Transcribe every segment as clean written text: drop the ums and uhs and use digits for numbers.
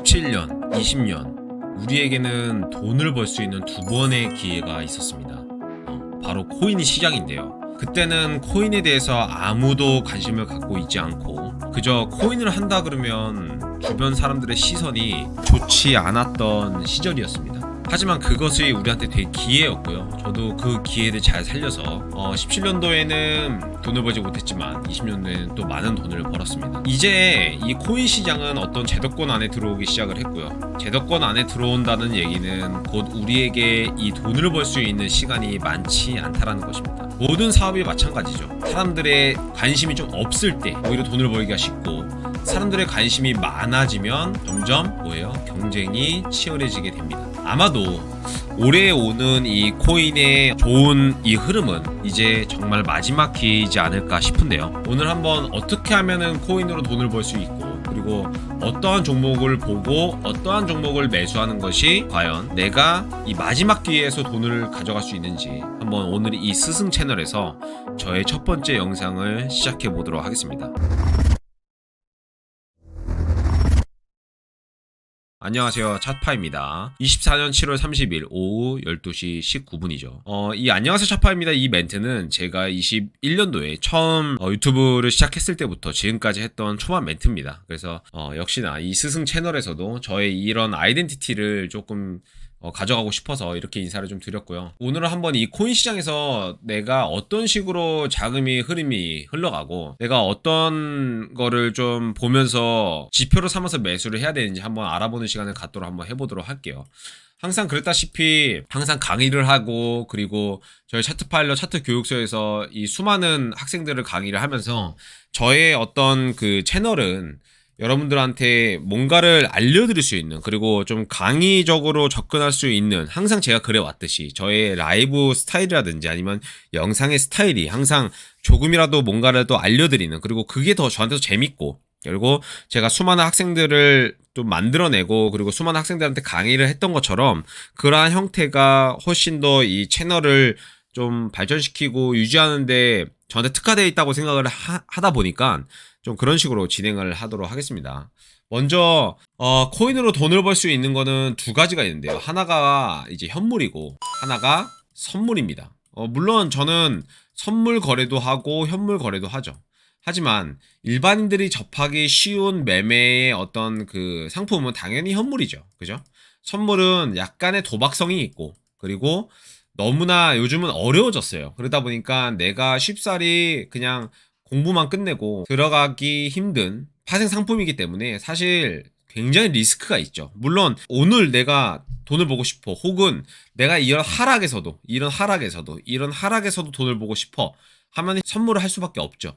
17년, 20년 우리에게는 돈을 벌 수 있는 두 번의 기회가 있었습니다. 바로 코인이 시작인데요. 그때는 코인에 대해서 아무도 관심을 갖고 있지 않고 그저 코인을 한다 그러면 주변 사람들의 시선이 좋지 않았던 시절이었습니다. 하지만 그것이 우리한테 되게 기회였고요. 저도 그 기회를 잘 살려서 17년도에는 돈을 벌지 못했지만 20년도에는 또 많은 돈을 벌었습니다. 이제 이 코인 시장은 어떤 제도권 안에 들어오기 시작을 했고요. 제도권 안에 들어온다는 얘기는 곧 우리에게 이 돈을 벌 수 있는 시간이 많지 않다라는 것입니다. 모든 사업이 마찬가지죠. 사람들의 관심이 좀 없을 때 오히려 돈을 벌기가 쉽고 사람들의 관심이 많아지면 점점 경쟁이 치열해지게 됩니다. 아마도 올해 오는 이 코인의 좋은 이 흐름은 이제 정말 마지막 기회이지 않을까 싶은데요. 오늘 한번 어떻게 하면은 코인으로 돈을 벌 수 있고 그리고 어떠한 종목을 보고 어떠한 종목을 매수하는 것이 과연 내가 이 마지막 기회에서 돈을 가져갈 수 있는지 한번 오늘 이 스승 채널에서 저의 첫 번째 영상을 시작해 보도록 하겠습니다. 안녕하세요, 차파입니다. 24년 7월 30일 오후 12시 19분이죠. 이 안녕하세요 차파입니다 이 멘트는 제가 21년도에 처음 유튜브를 시작했을 때부터 지금까지 했던 초반 멘트입니다. 그래서 역시나 이 스승 채널에서도 저의 이런 아이덴티티를 조금 가져가고 싶어서 이렇게 인사를 좀 드렸고요. 오늘은 한번 이 코인 시장에서 내가 어떤 식으로 자금이 흐름이 흘러가고 내가 어떤 거를 좀 보면서 지표로 삼아서 매수를 해야 되는지 한번 알아보는 시간을 갖도록 한번 해보도록 할게요. 항상 그랬다시피 항상 강의를 하고 그리고 저희 차트파일럿 차트 교육소에서 이 수많은 학생들을 강의를 하면서 저의 어떤 그 채널은 여러분들한테 뭔가를 알려드릴 수 있는 그리고 좀 강의적으로 접근할 수 있는 항상 제가 그래왔듯이 저의 라이브 스타일이라든지 아니면 영상의 스타일이 항상 조금이라도 뭔가를 또 알려드리는 그리고 그게 더 저한테도 재밌고 그리고 제가 수많은 학생들을 좀 만들어내고 그리고 수많은 학생들한테 강의를 했던 것처럼 그러한 형태가 훨씬 더 이 채널을 좀 발전시키고 유지하는데 저한테 특화되어 있다고 생각을 하다 보니까 좀 그런 식으로 진행을 하도록 하겠습니다. 먼저 코인으로 돈을 벌 수 있는 거는 두 가지가 있는데요. 하나가 이제 현물이고 하나가 선물입니다. 물론 저는 선물 거래도 하고 현물 거래도 하죠. 하지만 일반인들이 접하기 쉬운 매매의 어떤 그 상품은 당연히 현물이죠. 그죠? 선물은 약간의 도박성이 있고 그리고 너무나 요즘은 어려워졌어요. 그러다 보니까 내가 쉽사리 그냥 공부만 끝내고 들어가기 힘든 파생 상품이기 때문에 사실 굉장히 리스크가 있죠. 물론 오늘 내가 돈을 보고 싶어 혹은 내가 이런 하락에서도 돈을 보고 싶어 하면 선물을 할 수밖에 없죠.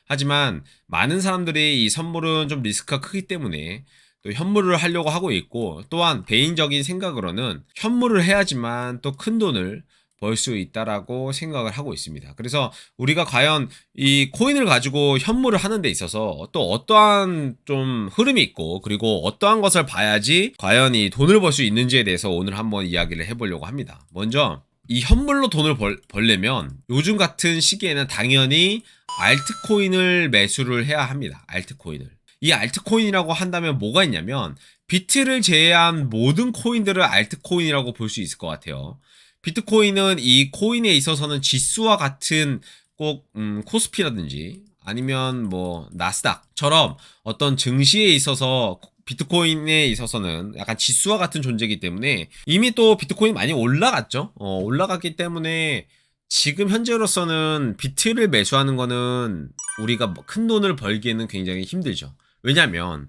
하지만 많은 사람들이 이 선물은 좀 리스크가 크기 때문에 또 현물을 하려고 하고 있고 또한 개인적인 생각으로는 현물을 해야지만 또 큰 돈을 벌 수 있다라고 생각을 하고 있습니다. 그래서 우리가 과연 이 코인을 가지고 현물을 하는 데 있어서 또 어떠한 좀 흐름이 있고 그리고 어떠한 것을 봐야지 과연 이 돈을 벌 수 있는지에 대해서 오늘 한번 이야기를 해보려고 합니다. 먼저 이 현물로 돈을 벌려면 요즘 같은 시기에는 당연히 알트코인을 매수를 해야 합니다. 알트코인을. 이 알트코인이라고 한다면 뭐가 있냐면 비트를 제외한 모든 코인들을 알트코인이라고 볼 수 있을 것 같아요. 비트코인은 이 코인에 있어서는 지수와 같은 꼭 코스피라든지 아니면 뭐 나스닥처럼 어떤 증시에 있어서 비트코인에 있어서는 약간 지수와 같은 존재이기 때문에 이미 또 비트코인이 많이 올라갔죠. 올라갔기 때문에 지금 현재로서는 비트를 매수하는 거는 우리가 큰 돈을 벌기에는 굉장히 힘들죠. 왜냐면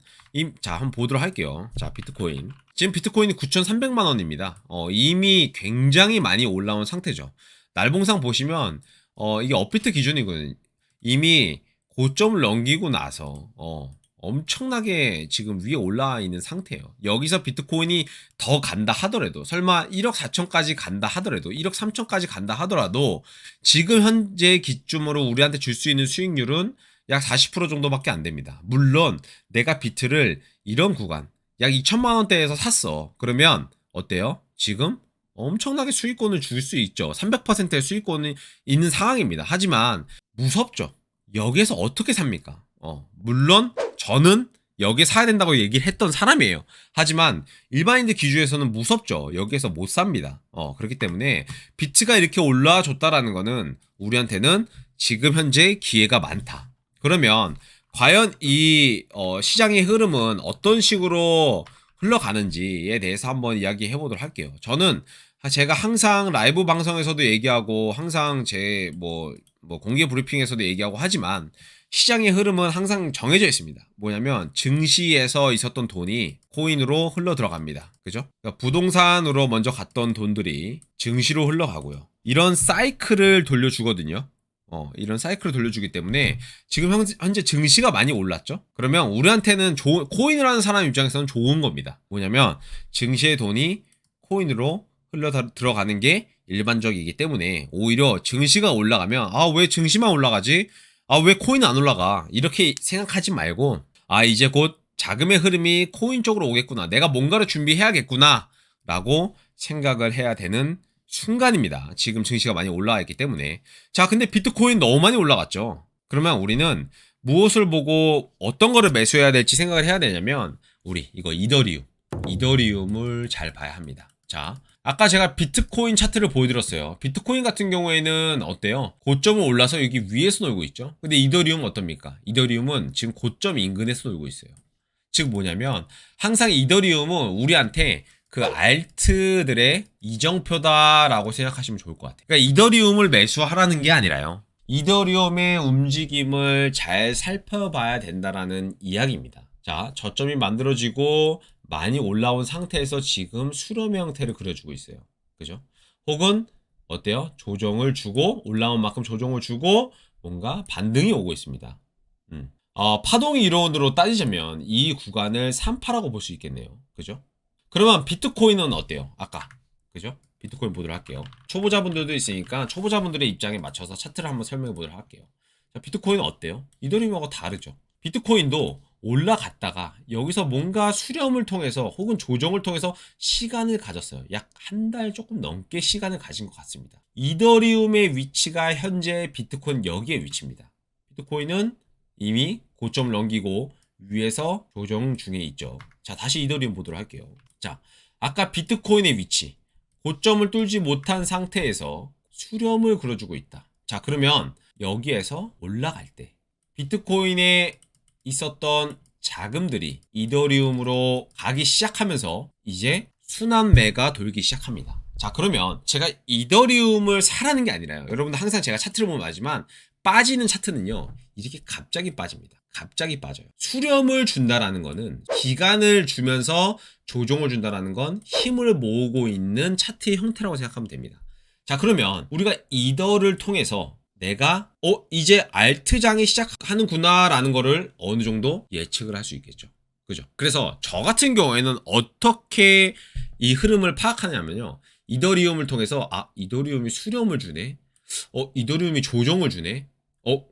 자 한번 보도록 할게요. 자 비트코인 지금 비트코인이 9,300만 원입니다. 이미 굉장히 많이 올라온 상태죠. 날봉상 보시면 이게 업비트 기준이거든요. 이미 고점을 넘기고 나서 엄청나게 지금 위에 올라와 있는 상태예요. 여기서 비트코인이 더 간다 하더라도 설마 1억 4천까지 간다 하더라도 1억 3천까지 간다 하더라도 지금 현재 기준으로 우리한테 줄 수 있는 수익률은 약 40% 정도밖에 안 됩니다. 물론 내가 비트를 이런 구간 약 2천만 원대에서 샀어. 그러면 어때요? 지금 엄청나게 수익권을 줄 수 있죠. 300%의 수익권이 있는 상황입니다. 하지만 무섭죠. 여기에서 어떻게 삽니까? 물론 저는 여기에 사야 된다고 얘기를 했던 사람이에요. 하지만 일반인들 기준에서는 무섭죠. 여기에서 못 삽니다. 그렇기 때문에 비트가 이렇게 올라줬다라는 거는 우리한테는 지금 현재 기회가 많다. 그러면 과연 이 시장의 흐름은 어떤 식으로 흘러가는지에 대해서 한번 이야기해 보도록 할게요. 저는 제가 항상 라이브 방송에서도 얘기하고 항상 제 공개 브리핑에서도 얘기하고 하지만 시장의 흐름은 항상 정해져 있습니다. 뭐냐면 증시에서 있었던 돈이 코인으로 흘러 들어갑니다. 그죠? 그러니까 부동산으로 먼저 갔던 돈들이 증시로 흘러가고요. 이런 사이클을 돌려주거든요. 이런 사이클을 돌려주기 때문에 지금 현재 증시가 많이 올랐죠? 그러면 우리한테는 코인을 하는 사람 입장에서는 좋은 겁니다. 뭐냐면 증시의 돈이 코인으로 흘러 들어가는 게 일반적이기 때문에 오히려 증시가 올라가면 왜 증시만 올라가지? 왜 코인은 안 올라가? 이렇게 생각하지 말고 이제 곧 자금의 흐름이 코인 쪽으로 오겠구나. 내가 뭔가를 준비해야겠구나 라고 생각을 해야 되는 순간입니다. 지금 증시가 많이 올라와 있기 때문에. 자, 근데 비트코인 너무 많이 올라갔죠. 그러면 우리는 무엇을 보고 어떤 거를 매수해야 될지 생각을 해야 되냐면 우리 이거 이더리움을 잘 봐야 합니다. 자, 아까 제가 비트코인 차트를 보여드렸어요. 비트코인 같은 경우에는 어때요? 고점을 올라서 여기 위에서 놀고 있죠. 근데 이더리움은 어떻습니까? 이더리움은 지금 고점 인근에서 놀고 있어요. 즉 뭐냐면 항상 이더리움은 우리한테 그 알트들의 이정표다라고 생각하시면 좋을 것 같아요. 그러니까 이더리움을 매수하라는 게 아니라요. 이더리움의 움직임을 잘 살펴봐야 된다라는 이야기입니다. 자, 저점이 만들어지고 많이 올라온 상태에서 지금 수렴 형태를 그려주고 있어요. 그죠? 혹은 어때요? 조정을 주고 올라온 만큼 조정을 주고 뭔가 반등이 오고 있습니다. 파동의 이론으로 따지자면 이 구간을 3파라고 볼 수 있겠네요. 그죠? 그러면 비트코인은 어때요? 아까 그죠? 비트코인 보도록 할게요. 초보자분들도 있으니까 초보자분들의 입장에 맞춰서 차트를 한번 설명해 보도록 할게요. 자, 비트코인은 어때요? 이더리움하고 다르죠. 비트코인도 올라갔다가 여기서 뭔가 수렴을 통해서 혹은 조정을 통해서 시간을 가졌어요. 약 한 달 조금 넘게 시간을 가진 것 같습니다. 이더리움의 위치가 현재 비트코인 여기에 위치입니다. 비트코인은 이미 고점을 넘기고 위에서 조정 중에 있죠. 자, 다시 이더리움 보도록 할게요. 자, 아까 비트코인의 위치 고점을 뚫지 못한 상태에서 수렴을 그려주고 있다. 자, 그러면 여기에서 올라갈 때 비트코인에 있었던 자금들이 이더리움으로 가기 시작하면서 이제 순환매가 돌기 시작합니다. 자, 그러면 제가 이더리움을 사라는 게 아니라요. 여러분들 항상 제가 차트를 보면 알지만 빠지는 차트는요, 이렇게 갑자기 빠집니다. 갑자기 빠져요. 수렴을 준다라는 거는 기간을 주면서 조정을 준다라는 건 힘을 모으고 있는 차트의 형태라고 생각하면 됩니다. 자, 그러면 우리가 이더를 통해서 내가 이제 알트장이 시작하는구나 라는 거를 어느 정도 예측을 할 수 있겠죠. 그죠? 그래서 저 같은 경우에는 어떻게 이 흐름을 파악하냐면요, 이더리움을 통해서 이더리움이 수렴을 주네, 이더리움이 조정을 주네,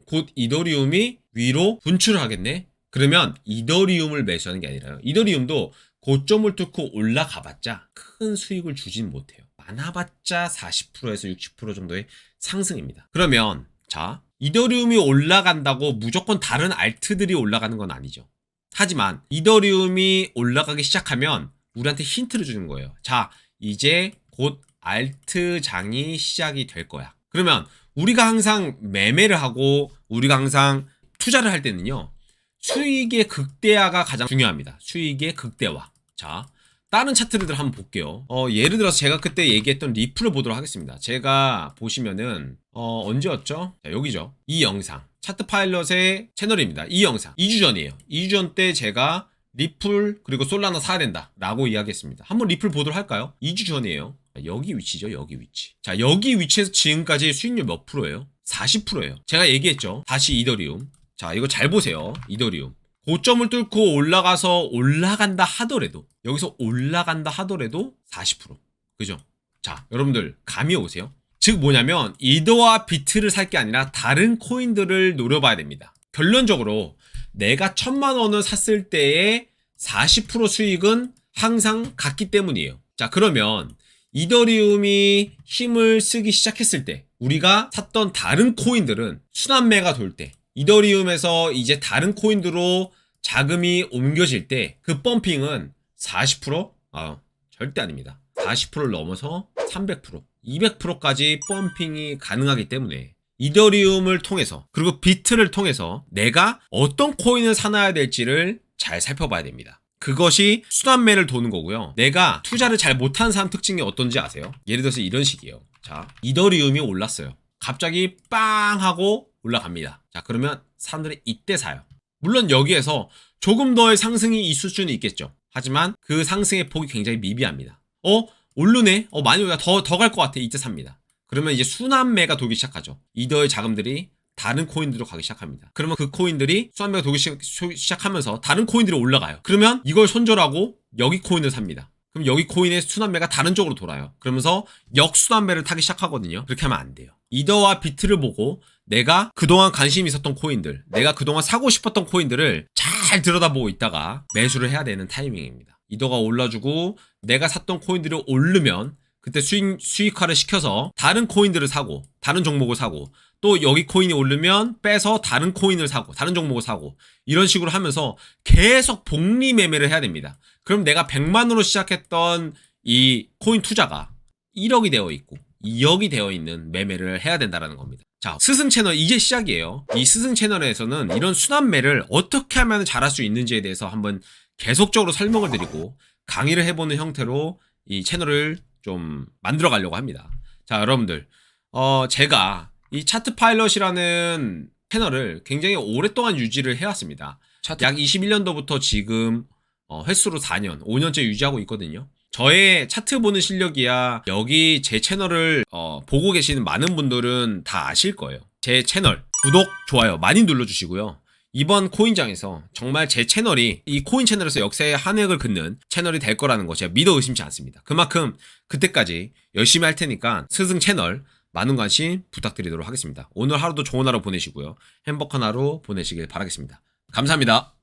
곧 이더리움이 위로 분출을 하겠네. 그러면 이더리움을 매수하는 게 아니라요, 이더리움도 고점을 뚫고 올라가봤자 큰 수익을 주진 못해요. 많아봤자 40%에서 60% 정도의 상승입니다. 그러면 자, 이더리움이 올라간다고 무조건 다른 알트들이 올라가는 건 아니죠. 하지만 이더리움이 올라가기 시작하면 우리한테 힌트를 주는 거예요. 자, 이제 곧 알트장이 시작이 될 거야. 그러면 우리가 항상 매매를 하고 우리가 항상 투자를 할 때는요, 수익의 극대화가 가장 중요합니다. 수익의 극대화. 자, 다른 차트를 한번 볼게요. 예를 들어서 제가 그때 얘기했던 리플을 보도록 하겠습니다. 제가 보시면은 언제였죠? 자, 여기죠. 이 영상 차트 파일럿의 채널입니다. 이 영상 2주 전이에요. 2주 전 때 제가 리플 그리고 솔라나 사야 된다 라고 이야기했습니다. 한번 리플 보도록 할까요? 2주 전이에요. 여기 위치죠. 여기 위치. 자, 여기 위치에서 지금까지 수익률 몇 프로예요? 40%예요. 제가 얘기했죠. 다시 이더리움. 자, 이거 잘 보세요. 이더리움 고점을 뚫고 올라간다 하더라도, 여기서 올라간다 하더라도 40%. 그죠? 자, 여러분들 감이 오세요? 즉 뭐냐면 이더와 비트를 살 게 아니라 다른 코인들을 노려봐야 됩니다. 결론적으로 내가 1000만 원을 샀을 때의 40% 수익은 항상 같기 때문이에요. 자, 그러면 이더리움이 힘을 쓰기 시작했을 때 우리가 샀던 다른 코인들은 순환매가 돌 때, 이더리움에서 이제 다른 코인들로 자금이 옮겨질 때 그 펌핑은 40%? 절대 아닙니다. 40%를 넘어서 300%, 200%까지 펌핑이 가능하기 때문에 이더리움을 통해서 그리고 비트를 통해서 내가 어떤 코인을 사놔야 될지를 잘 살펴봐야 됩니다. 그것이 순환매를 도는 거고요. 내가 투자를 잘 못하는 사람 특징이 어떤지 아세요? 예를 들어서 이런 식이에요. 자, 이더리움이 올랐어요. 갑자기 빵 하고 올라갑니다. 자, 그러면 사람들이 이때 사요. 물론 여기에서 조금 더의 상승이 있을 수는 있겠죠. 하지만 그 상승의 폭이 굉장히 미비합니다. 오르네? 많이 올라. 더 갈 것 같아. 이때 삽니다. 그러면 이제 순환매가 돌기 시작하죠. 이더의 자금들이 다른 코인들로 가기 시작합니다. 그러면 그 코인들이 순환매가 돌기 시작하면서 다른 코인들이 올라가요. 그러면 이걸 손절하고 여기 코인을 삽니다. 그럼 여기 코인의 순환매가 다른 쪽으로 돌아요. 그러면서 역순환매를 타기 시작하거든요. 그렇게 하면 안 돼요. 이더와 비트를 보고 내가 그동안 관심이 있었던 코인들, 내가 그동안 사고 싶었던 코인들을 잘 들여다보고 있다가 매수를 해야 되는 타이밍입니다. 이더가 올라주고 내가 샀던 코인들이 오르면 그때 수익화를 시켜서 다른 코인들을 사고 다른 종목을 사고 또 여기 코인이 오르면 빼서 다른 코인을 사고 다른 종목을 사고 이런 식으로 하면서 계속 복리 매매를 해야 됩니다. 그럼 내가 100만으로 시작했던 이 코인 투자가 1억이 되어 있고 2억이 되어 있는 매매를 해야 된다는 겁니다. 자, 스승 채널 이제 시작이에요. 이 스승 채널에서는 이런 순환매를 어떻게 하면 잘할 수 있는지에 대해서 한번 계속적으로 설명을 드리고 강의를 해보는 형태로 이 채널을 좀 만들어 가려고 합니다. 자, 여러분들 제가 이 차트 파일럿이라는 채널을 굉장히 오랫동안 유지를 해왔습니다. 약 21년도부터 지금 횟수로 4년, 5년째 유지하고 있거든요. 저의 차트 보는 실력이야 여기 제 채널을 보고 계시는 많은 분들은 다 아실 거예요. 제 채널 구독, 좋아요 많이 눌러주시고요. 이번 코인장에서 정말 제 채널이 이 코인 채널에서 역사의 한 획을 긋는 채널이 될 거라는 거 제가 믿어 의심치 않습니다. 그만큼 그때까지 열심히 할 테니까 스승 채널 많은 관심 부탁드리도록 하겠습니다. 오늘 하루도 좋은 하루 보내시고요. 행복한 하루 보내시길 바라겠습니다. 감사합니다.